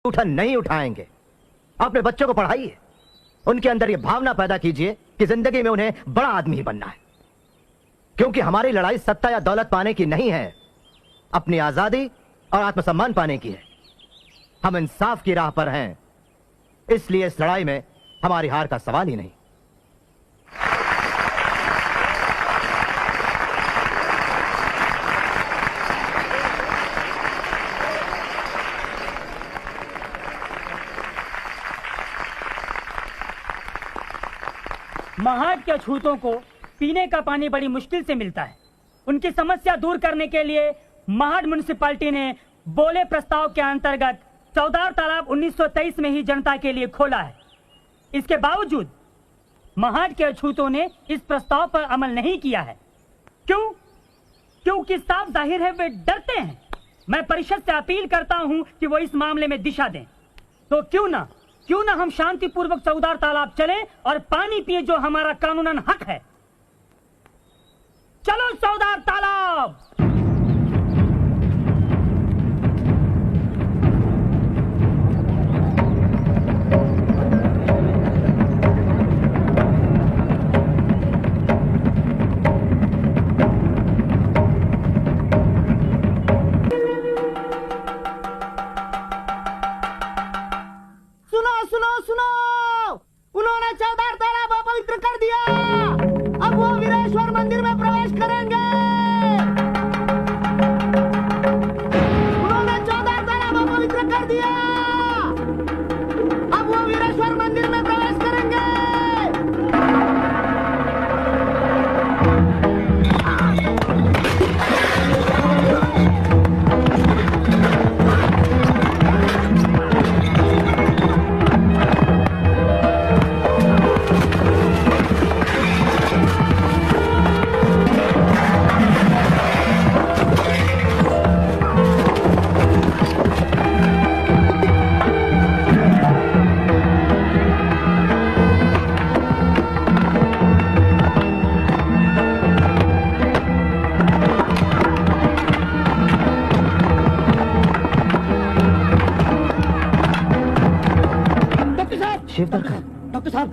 उठन नहीं उठाएंगे। अपने बच्चों को पढ़ाइए, उनके अंदर ये भावना पैदा कीजिए कि जिंदगी में उन्हें बड़ा आदमी बनना है। क्योंकि हमारी लड़ाई सत्ता या दौलत पाने की नहीं है, अपनी आजादी और आत्मसम्मान पाने की है। हम इंसाफ की राह पर हैं, इसलिए इस लड़ाई में हमारी हार का सवाल ही नहीं। महाड के अछूतों को पीने का पानी बड़ी मुश्किल से मिलता है। उनकी समस्या दूर करने के लिए महाड म्युनिसिपैलिटी ने बोले प्रस्ताव के अंतर्गत चौदार तालाब 1923 में ही जनता के लिए खोला है। इसके बावजूद महाड के अछूतों ने इस प्रस्ताव पर अमल नहीं किया है। क्यों? क्योंकि साफ जाहिर है वे डरते हैं। मैं परिषद से अपील करता हूं कि वो इस मामले में दिशा दें। तो क्यों ना हम शांतिपूर्वक चौदार तालाब चलें और पानी पिए, जो हमारा कानूनन हक है। चलो चौदार तालाब। सुनो, उन्होंने चौदार तालाब अपवित्र कर दिया। अब वो वीरेश्वर मंदिर में प्रवेश करेंगे। उन्होंने चौदार तालाब अपवित्र कर दिया। अब वो वीरेश्वर मंदिर में प्रवेश करेंगे। डॉक्टर साहब,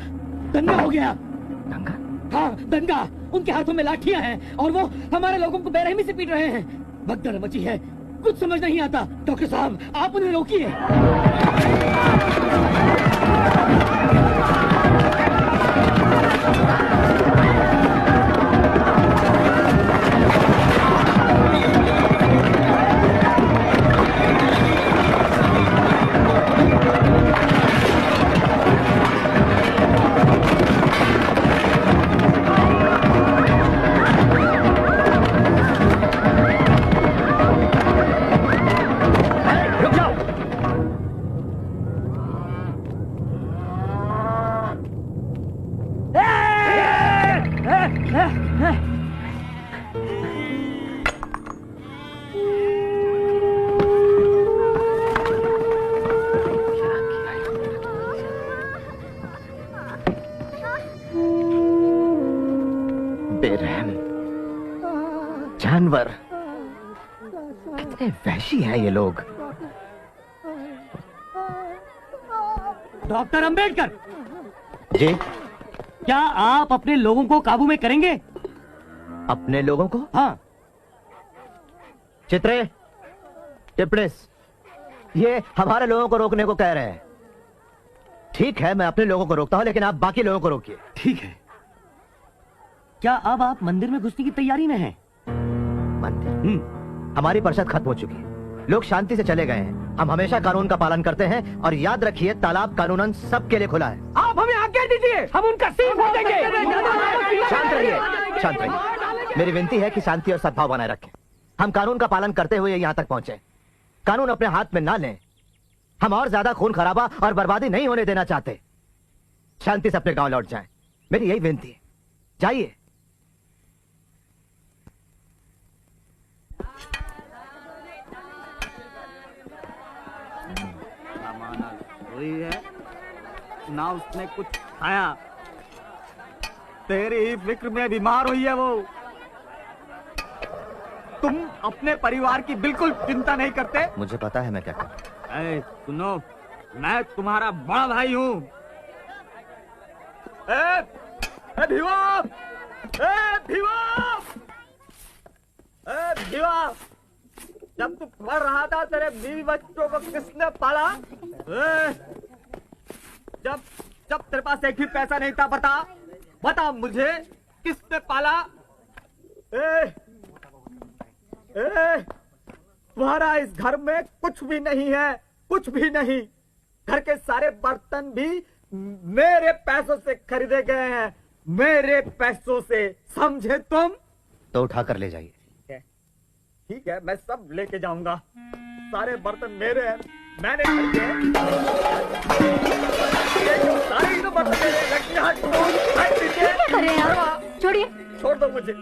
दंगा हो गया। दंगा? हाँ, दंगा। उनके हाथों में लाठियां हैं और वो हमारे लोगों को बेरहमी से पीट रहे हैं। भगदड़ मची है, कुछ समझ नहीं आता। डॉक्टर साहब, आप उन्हें रोकिए। जानवर, कितने वहशी हैं ये लोग। डॉक्टर अंबेडकर जी, क्या आप अपने लोगों को काबू में करेंगे? अपने लोगों को? हाँ। चित्रे, टिप्रिस, ये हमारे लोगों को रोकने को कह रहे हैं। ठीक है, मैं अपने लोगों को रोकता हूं, लेकिन आप बाकी लोगों को रोकिए। ठीक है। क्या अब आप मंदिर में घुसने की तैयारी में हैं? मंदिर? हमारी परिषद खत्म हो चुकी है, लोग शांति से चले गए हैं। हम हमेशा कानून का पालन करते हैं और याद रखिए, तालाब कानूनन सबके लिए खुला है। आप हमें आज्ञा दीजिए, हम उनका सिर फोड़ देंगे। शांत रहिए, शांत रहिए। मेरी विनती है कि शांति और सद्भाव बनाए रखें। हम कानून का पालन करते हुए यहाँ तक पहुंचे। कानून अपने हाथ में ना लें। हम और ज्यादा खून खराबा और बर्बादी नहीं होने देना चाहते। शांति से अपने गांव लौट जाएं, मेरी यही विनती है। जाइए। है ना, उसने कुछ खाया। तेरी ही फिक्र में बीमार हुई है वो। तुम अपने परिवार की बिल्कुल चिंता नहीं करते। मुझे पता है मैं क्या करूं। सुनो, मैं तुम्हारा बड़ा भाई हूँ। भीवा! भीवा! भीवा! जब तू पढ़ रहा था तेरे बीवी बच्चों को किसने पाला? जब जब तेरे पास एक भी पैसा नहीं था, बता मुझे किसने पाला? तुम्हारा इस घर में कुछ भी नहीं है, कुछ भी नहीं। घर के सारे बर्तन भी मेरे पैसों से खरीदे गए हैं, मेरे पैसों से, समझे तुम? तो उठा कर ले जाइए। ठीक है, मैं सब लेके जाऊंगा। सारे बर्तन मेरे हैं, मैंने खरीदे हैं। सारे ही तो बर्तन मेरे हैं। लड़की हाथ छोड़ो, अरे यार, छोड़िए। छोड़ दो मुझे,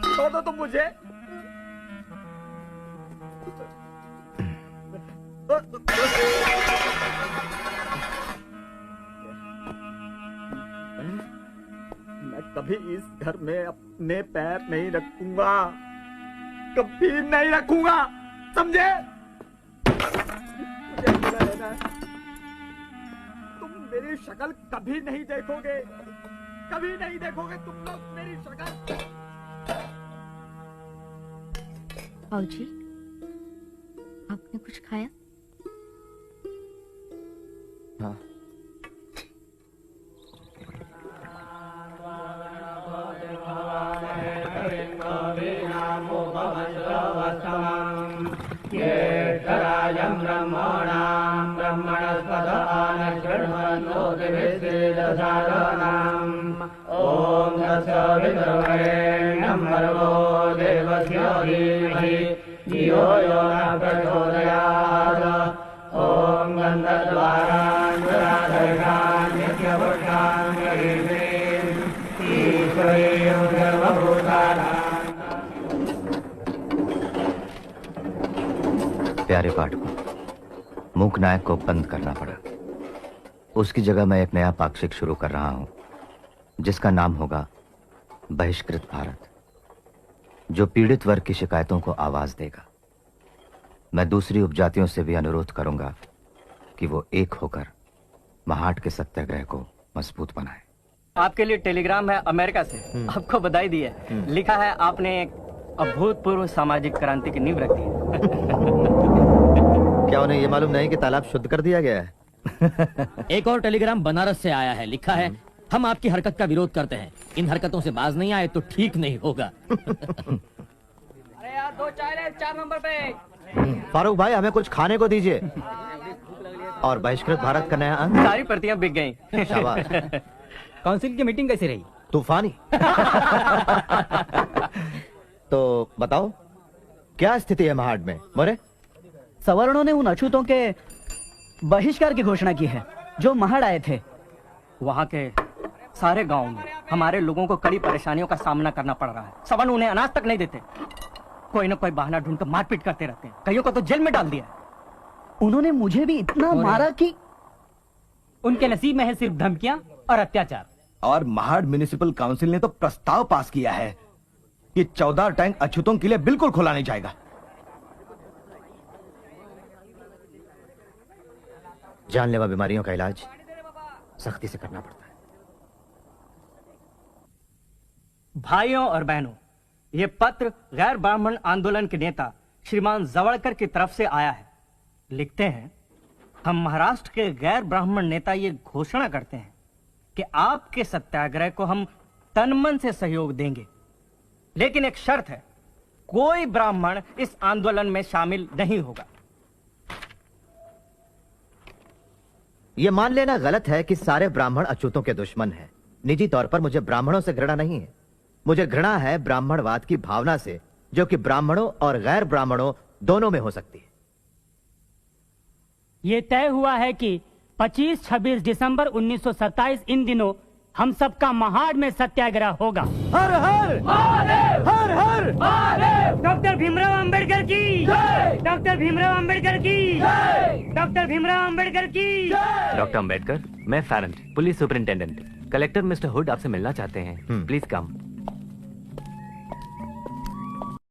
छोड़ दो तुम मुझे। मैं कभी इस घर में अपने पैर नहीं रखूंगा, कभी नहीं रखूंगा, समझे? तुम मेरी शक्ल कभी नहीं देखोगे, कभी नहीं देखोगे तुम लोग मेरी शक्ल। बाबूजी, आपने कुछ खाया? हाँ। ओम तत्सवितुर्वरेण्यं भर्गो देवस्य धीमहि धियो यो नः प्रचोदयात्। ओम गन्धद्वारान् दुराधर्षान् नित्यपुरुषान् गरीषीन् ईश्वरीं सर्वभूतानां। प्यारे पाठकों, मूक नायक को बंद करना पड़ा। उसकी जगह मैं एक नया पाक्षिक शुरू कर रहा हूं, जिसका नाम होगा बहिष्कृत भारत, जो पीड़ित वर्ग की शिकायतों को आवाज देगा। मैं दूसरी उपजातियों से भी अनुरोध करूंगा कि वो एक होकर महाड के सत्याग्रह को मजबूत बनाए। आपके लिए टेलीग्राम है अमेरिका से। आपको बधाई दी है। लिखा है आपने एक अभूतपूर्व सामाजिक क्रांति की नींव रखी है। क्या उन्हें ये मालूम नहीं कि तालाब शुद्ध कर दिया गया है? एक और टेलीग्राम बनारस से आया है। लिखा है, हम आपकी हरकत का विरोध करते हैं, इन हरकतों से बाज नहीं आए तो ठीक नहीं होगा। अरे यार, 2 चाय ले, 4 नंबर पे। फारूक भाई, हमें कुछ खाने को दीजिए। और बहिष्कृत भारत का नया अंक। सारी प्रतियां बिक गई। शाबाश। काउंसिल की मीटिंग कैसी रही? तूफानी। तो बताओ, क्या स्थिति है महाड में? मोरे, सवर्णों ने उन अछूतों के बहिष्कार की घोषणा की है जो महाड आए थे। वहाँ के सारे गांव में हमारे लोगों को कड़ी परेशानियों का सामना करना पड़ रहा है। सवर्ण उन्हें अनाज तक नहीं देते, कोई न कोई बहाना ढूंढकर मारपीट करते रहते हैं, कईयों को तो जेल में डाल दिया। उन्होंने मुझे भी इतना मारा कि उनके नसीब में है सिर्फ धमकियां और अत्याचार। और महाड म्युनिसिपल काउंसिल ने तो प्रस्ताव पास किया है कि 14 टैंक अछूतों के लिए बिल्कुल खोला नहीं जाएगा। जानलेवा बीमारियों का इलाज सख्ती से करना पड़ता है। भाइयों और बहनों, ये पत्र गैर ब्राह्मण आंदोलन के नेता श्रीमान जवड़कर की तरफ से आया है। लिखते हैं, हम महाराष्ट्र के गैर ब्राह्मण नेता ये घोषणा करते हैं कि आपके सत्याग्रह को हम तन मन से सहयोग देंगे, लेकिन एक शर्त है, कोई ब्राह्मण इस आंदोलन में शामिल नहीं होगा। यह मान लेना गलत है कि सारे ब्राह्मण अछूतों के दुश्मन हैं। निजी तौर पर मुझे ब्राह्मणों से घृणा नहीं है, मुझे घृणा है ब्राह्मणवाद की भावना से, जो कि ब्राह्मणों और गैर ब्राह्मणों दोनों में हो सकती है। ये तय हुआ है कि 25-26 दिसंबर 1927 इन दिनों हम सबका महाड में सत्याग्रह होगा। हर हर महादेव, हर हर महादेव। डॉक्टर भीमराव अंबेडकर की जय, डॉक्टर भीमराव अंबेडकर की जय, डॉक्टर भीमराव अंबेडकर की जय। डॉक्टर अंबेडकर, मैं Farrant, police superintendent. Collector mister Hood आपसे मिलना चाहते हैं। प्लीज कम।